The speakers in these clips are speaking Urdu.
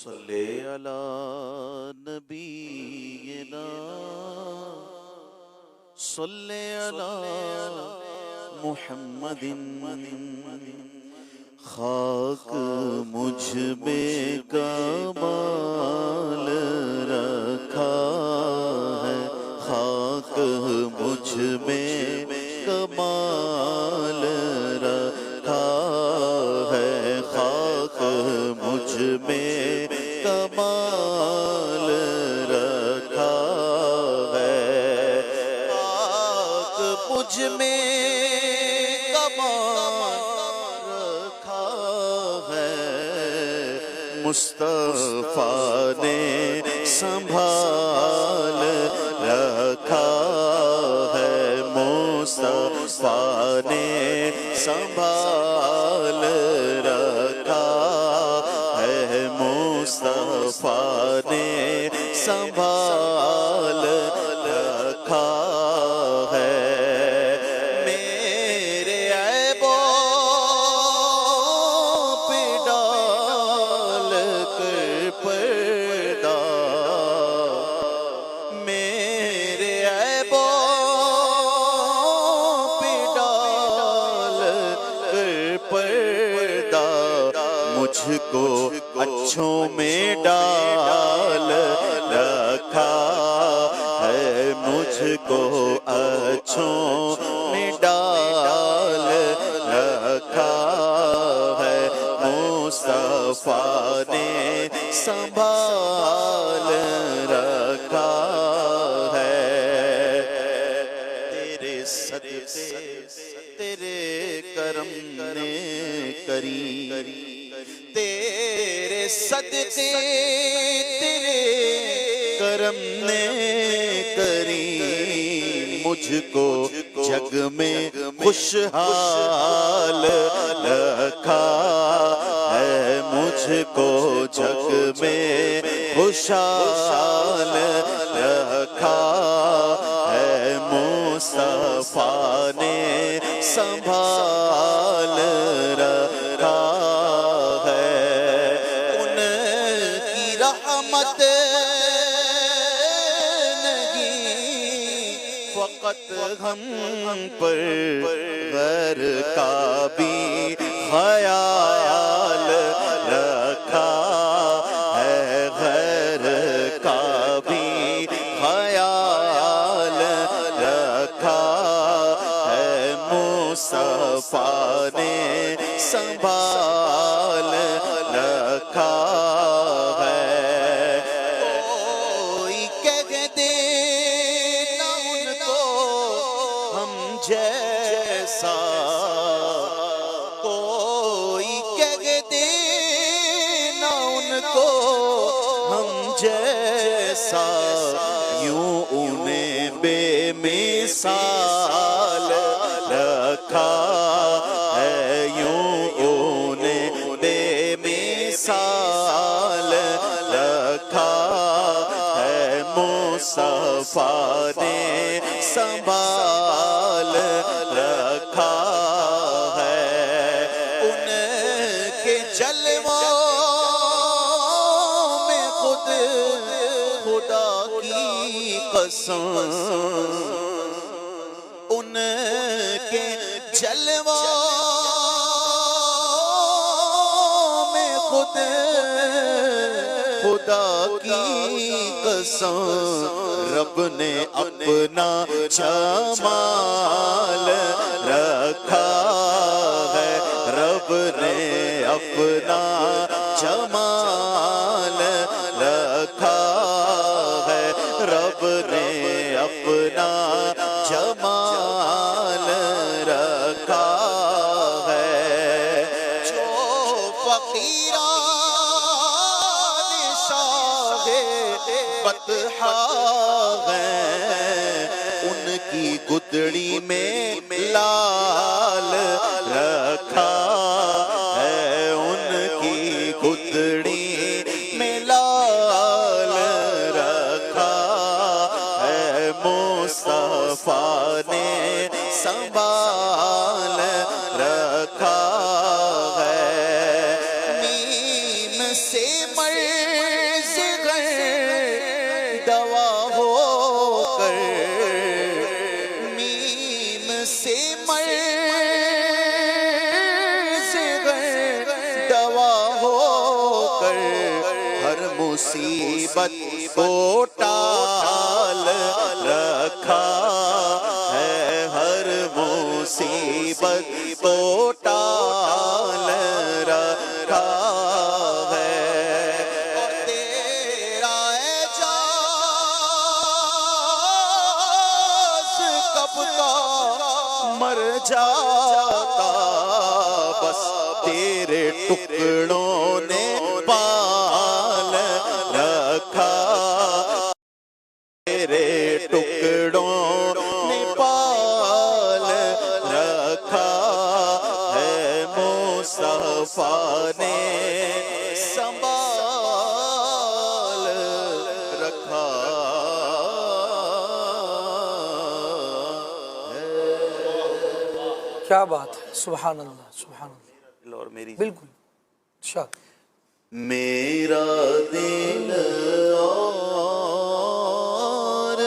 صلی علی نبینا صلی علی محمد خاک مجھ میں کمال رکھا ہے خاک مجھ میں کمال رکھا ہے خاک مجھ میں کمال رکھا ہے خاک مجھ میں کمال رکھا ہے مصطفیٰ نے سنبھال رکھا ہے مصطفیٰ نے سنبھال رکھا ہے مصطفیٰ نے سنبھال رکھا ہے میرے عیبوں پہ ڈال کر پردہ میرے عیبوں پہ ڈال کر پردہ مجھ کو اچھوں میں ڈال رکھا ہے مجھ کو اچھوں میں ڈال رکھا ہے مصطفیٰ نے سنبھال رکھا ہے تیرے صدقے تیرے کرم نے کری تیرے صدقے تیرے کرم نے کری مجھ کو جگ میں خوشحال رکھا ہے مجھ کو جگ میں خوشحال رکھا ہے مصطفیٰ نے سنبھال رکھا رحمت نہیں فقط ہم پر غیر کا بھی خیال رکھا ہے غیر کا بھی خیال رکھا ہے مصطفیٰ نے سنبھال رکھا جیسا کوئی کہہ دے نہ ان کو ہم جیسا یوں انہیں بے مثال رکھا ہے یوں انہیں بے مثال رکھا ہے مصطفیٰ نے سنبھال رکھا ہے ان کے جلووں میں خود خدا کی قسم ان کے جلووں میں خود خدا کی قسم رب نے اپنا جمال رکھا ہے رب نے اپنا جمال رکھا ہے رب نے اپنا جمال رکھا ہے جو فقیران شاہ بطحا ہیں ان کی گدڑی میں لال رکھا ہے ان کی گدڑی میں لال رکھا ہے مصطفیٰ نے سنبھال رکھا ہے نیم سے مر ہر مصیبت کو ٹال رکھا ہے، ہر مصیبت کو ٹال رکھا ہے، اور تیرا اعجاز کب کا مر جاتا، بس تیرے ٹکڑوں نے پال رکھا، تیرے ٹکڑوں نے پال رکھا ہے، مصطفیٰ نے سنبھال رکھا ہے۔ کیا بات ہے، سبحان اللہ سبحان اللہ، اور میری بالکل شاک میرا دل اور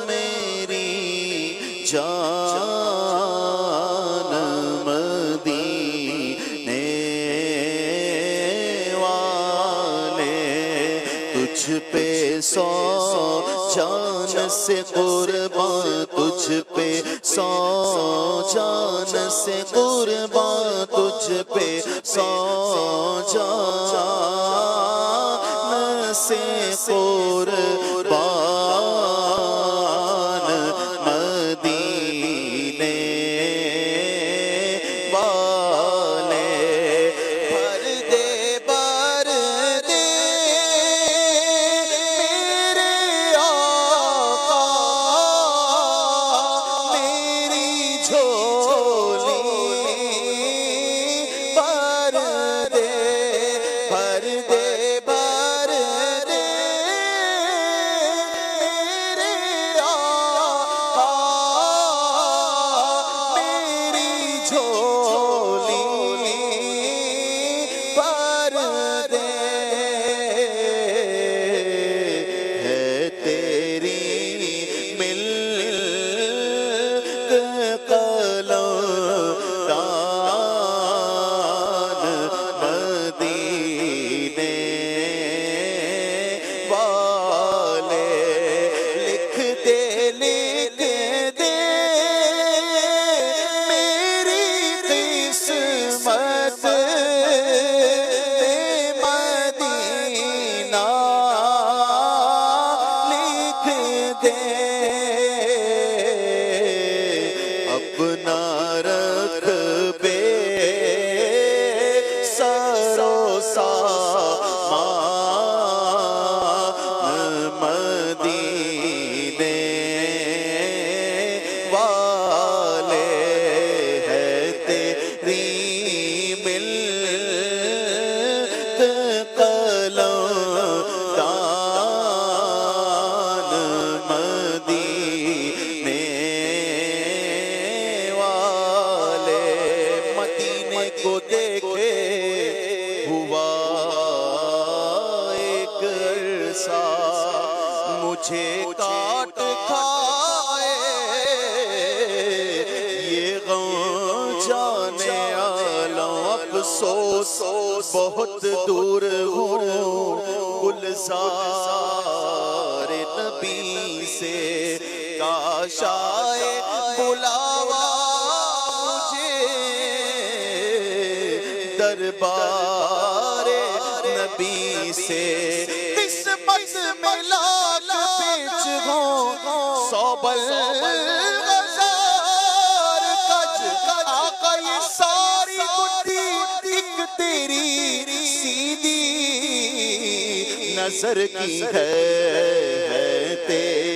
میری جان مدینے والے تجھ پہ سو جان سے قربان، تجھ پہ سو جان سے قربان، تجھ پہ سو جان سے قربان، مدینے والے بھر دے میرے آقا میری جھولی، بھر دے میرے آقا میری جھولی، بھر دے ہے تیری ملک قلمدان، مدینے والے لکھ دے میری قسمت مدینہ، لکھ دے اپنا رکھ بے سرو سامان، مدینے والے ہے تیری ملک قلمدان، مدینے والے مدینے کو دیکھے ہوا ایک عرصہ، مجھے کاٹ کھائے یہ غم جانے عالم، افسوس بہت دور ہوں گلزار نبی سے، کاش آئے بلاوا مجھے دربار نبی سے، قسمت میں لاکھ پیچ ہوں، سو بلغزار کج، آقا یہ ساری گٹھی ایک تیری سیدھی نظر کی ہے تیری